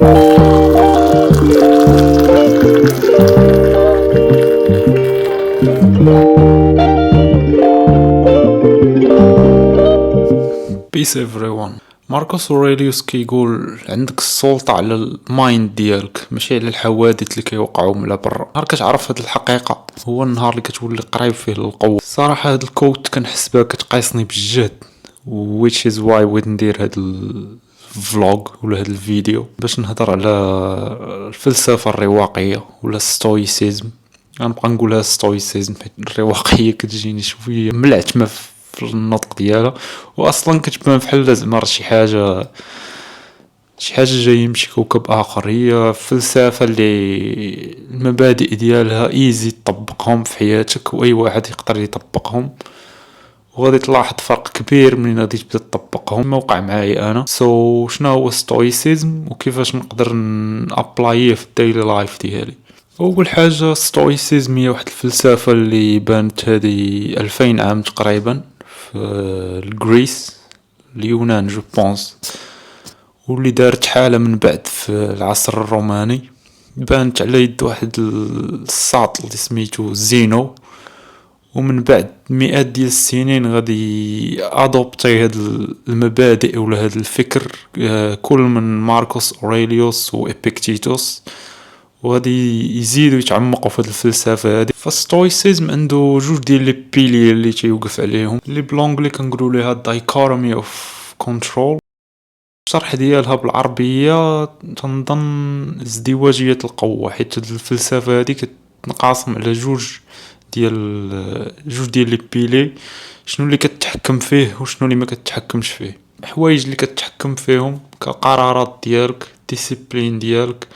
Peace everyone. ماركوس اوريليوس كيقول عندك السلطة على المايند ديالك ماشي على الحوادث اللي كيوقعوا من برا. نهار كتعرف هاد الحقيقة هو النهار اللي كتولي قريب فيه للقوة. الصراحة هاد الكوت كنحس بها كتقايصني بالجهد which is why بغيت ندير هاد الفلوج ولا هاد الفيديو باش نهضر على الفلسفة الرواقية ولا الستويسيزم. غنبقى نقولها ستويسيزم حيت الرواقية كتجيني شوية ملعتمة في النطق ديالها، واصلا كتبان بحال زعما شي حاجه جايه من شي كوكب اخر. هي فلسفه اللي المبادئ ديالها ايزي تطبقهم في حياتك واي واحد يقدر يطبقهم، وغادي تلاحظ فرق كبير من غادي تبدا تطبقهم. ما وقع معايا انا. شنو هو ستويسيزم وكيفاش نقدر نابلايه في الديلي لايف ديالي؟ اول حاجه ستويسيزم هي واحد الفلسفه اللي بانت هذه 2000 عام تقريبا في الجريس اليونان جو بونس، واللي دارت حاله من بعد في العصر الروماني. بانت على يد واحد الساطل اللي سميتو زينو، ومن بعد مئات ديال السنين غادي ادوبتي هاد المبادئ ولا هاد الفكر كل من ماركوس اوريليوس وإبيكتيتوس، وغادي يزيدوا يتعمقوا في هاد الفلسفه هادي. فالستويسيزم عنده جوج ديال لي بيلي اللي تيوقف عليهم، اللي بلونغلي كنقولوا ليها دايكوتومي اوف كنترول. الشرح ديالها بالعربيه تنظن ازدواجيه القوه، حيت الفلسفه هادي كتنقسم على جوج ديال لي بيلي، شنو اللي كتحكم فيه وشنو اللي ما كتحكمش فيه. الحوايج اللي كتحكم فيهم كقرارات ديالك، ديسيبلين ديالك،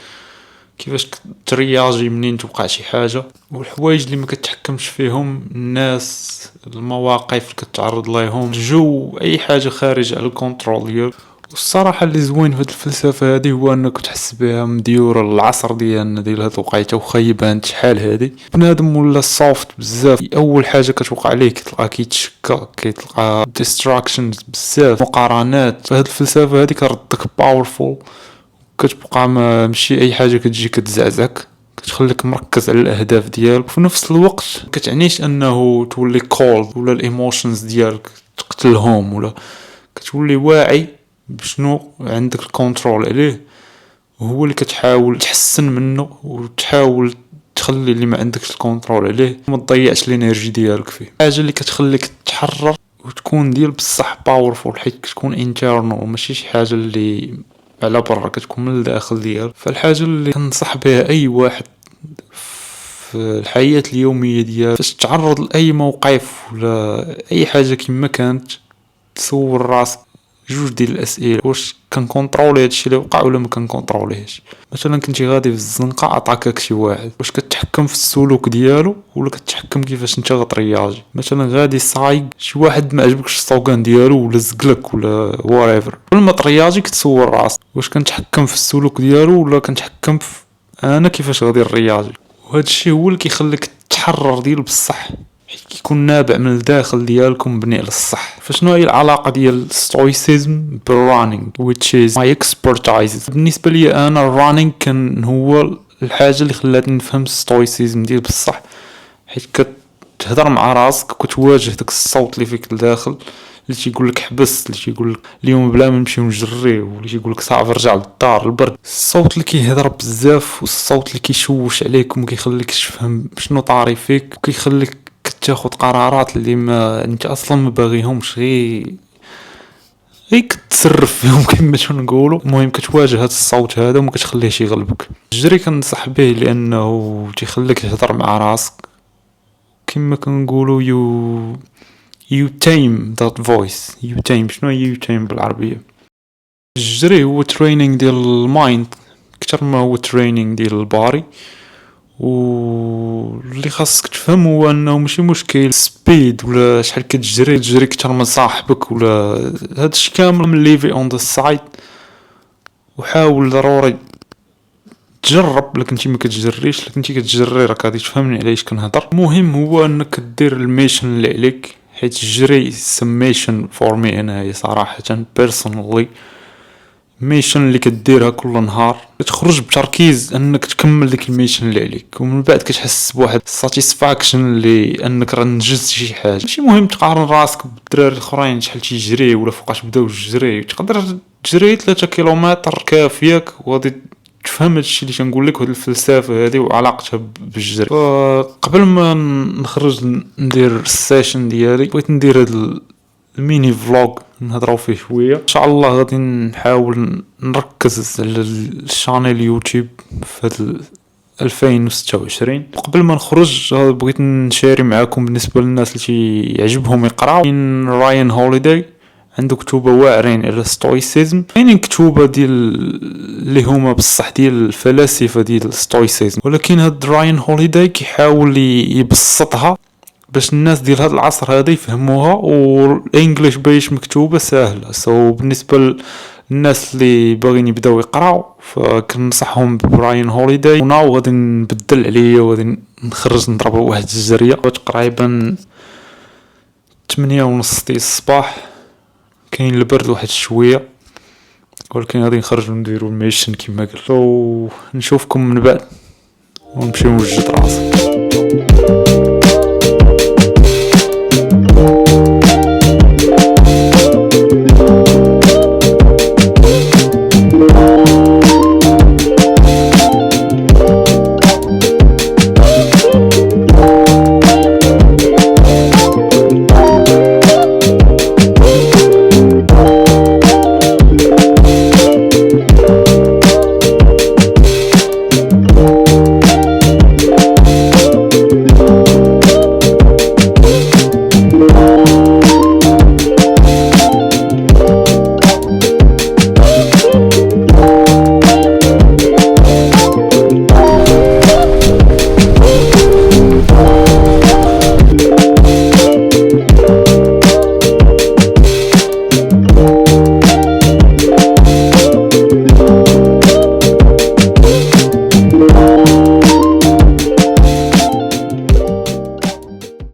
كيفاش ترياجي منين توقع شي حاجه. والحوايج اللي ما كتحكمش فيهم الناس، المواقف اللي كتعرض ليهم، الجو، اي حاجه خارج على الكنترول ديالك. والصراحه اللي زوين في هاد الفلسفه هادي هو انك تحس بها مديوره للعصر ديالنا ديال هاد الوقيته، وخا يبان شحال هادي بنادم ولا سوفت بزاف. اول حاجه كتوقع عليه كتلقى كيتشكى، كيتلقى ديستراكشنز بزاف، مقارنات. هاد الفلسفه هادي كردك باورفول، كتبقى ماشي اي حاجه كتجي كتزعزعك، كتخليك مركز على الاهداف ديالك. وفي نفس الوقت كتعنيش انه تولي كولد ولا الايموشنز ديالك تقتلهم، ولا كتولي واعي بشنو عندك الكنترول عليه، وهو اللي كتحاول تحسن منه وتحاول تخلي اللي ما عندكش الكنترول عليه ما تضيعش الانرجي ديالك فيه. حاجه اللي كتخليك تحرر وتكون ديال بصح باورفول، حيت كتكون انترنال ماشي شي حاجه اللي على برا، كتكون من الداخل ديالك. فالحاجه اللي كنصح بها اي واحد في الحياه اليوميه ديالك فاش تعرض لاي موقف ولا اي حاجه كما كانت، تسول راسك جوج ديال الاسئله: واش كنكونترولي هادشي اللي وقع ولا ما كنكونتروليهش؟ مثلا كنتي غادي في الزنقه عطاك شي واحد، واش كتحكم في السلوك ديالو ولا كتحكم كيفاش انت غترياجي؟ مثلا غادي صايق شي واحد ما عجبكش السلوغان ديالو ولا زقلك ولا ورايفر، قبل ما ترياجي كتسول راسك واش كنتحكم في السلوك ديالو ولا كنتحكم في انا كيفاش غادي نرياجي. وهذا الشيء هو اللي كيخليك تحرر ديال بصح، كيكون نابع من الداخل ديالكم مبني على الصح. فشنو هي العلاقه ديال الستويسيزم بالرانينغ which is my expertise؟ بالنسبه لي انا الرانينغ كان هو الحاجه اللي خلاتني نفهم الستويسيزم ديال بصح، حيت كتهضر مع راسك وكتواجه داك الصوت اللي فيك الداخل اللي تيقول لك حبس، اللي تيقول لك اليوم بلا ما نمشيو نجريو، واللي تيقول لك صافي رجع للدار البرد. الصوت اللي كيهضر بزاف والصوت اللي كيشوش عليك وما كيخليكش تفهم شنو طاري فيك، وكيخليك تاخذ قرارات اللي ما انت اصلا ما باغيهمش، غير كتصرف فيهم كما تنقولوا. المهم كتواجه هذا الصوت هذا وما كتخليهش يغلبك. الجري كنصح به لانه تيخليك تهضر مع راسك، كما كنقولوا you tame that voice. you tame، شنو هي you tame بالعربيه؟ الجري هو تريننج ديال المايند اكثر ما هو تريننج ديال الباري. واللي خاصك تفهم هو انه ماشي مشكل سبيد ولا شحال تجري اكثر من صاحبك ولا هادشي كامل من ليفي اون ذا سايد. وحاول ضروري تجرب، لكن انت ما كتجريش، لكن انت كتجري راك غادي تفهمني علاش كنهضر. المهم هو انك دير الميشن اللي عليك، حيت الجري سميشن فور مي انايا صراحه بيرسونالي. ميشن اللي كديرها كل نهار كتخرج بتركيز انك تكمل ديك الميشن اللي عليك، ومن بعد كتحس بواحد ساتيسفاكشن اللي انك راه نجزت شي حاجه. ماشي مهم تقارن راسك بالدراري الاخرين شحال تيجري ولا فوقاش بداو الجري، تقدر تجري 3 كيلومتر كافياك وغادي تفهم هادشي اللي تنقول لك، وهاد الفلسفه هذه وعلاقتها بالجري. قبل ما نخرج ندير السيشن ديالي بغيت ندير هاد الميني فلوغ نهضروا فيه شويه. ان شاء الله غادي نحاول نركز على الشانيل يوتيوب في هاد 2026. قبل ما نخرج بغيت نشاري معاكم بالنسبه للناس اللي يعجبهم يقراو من راين هوليداي، عنده كتوبه واعرين على ستويسيزم، كاينين كتوبه ديال اللي هما بصح ديال الفلاسفه ديال الستويسيزم، ولكن هاد راين هوليداي كيحاول يبسطها باش الناس ديال هذا العصر هذا يفهموها، والانجليش باش مكتوبه ساهله. بالنسبه للناس اللي باغيين يبداو يقراو فكنصحهم براين هوليداي. وناو غادي نبدل عليا وغادي نخرج نضرب واحد الجريه تقريبا 8:30 ديال الصباح. كاين البرد واحد شويه، ولكن غادي نخرجوا نديروا الميشن كما قلت، ونشوفكم من بعد ونمشيو نوجد راسي.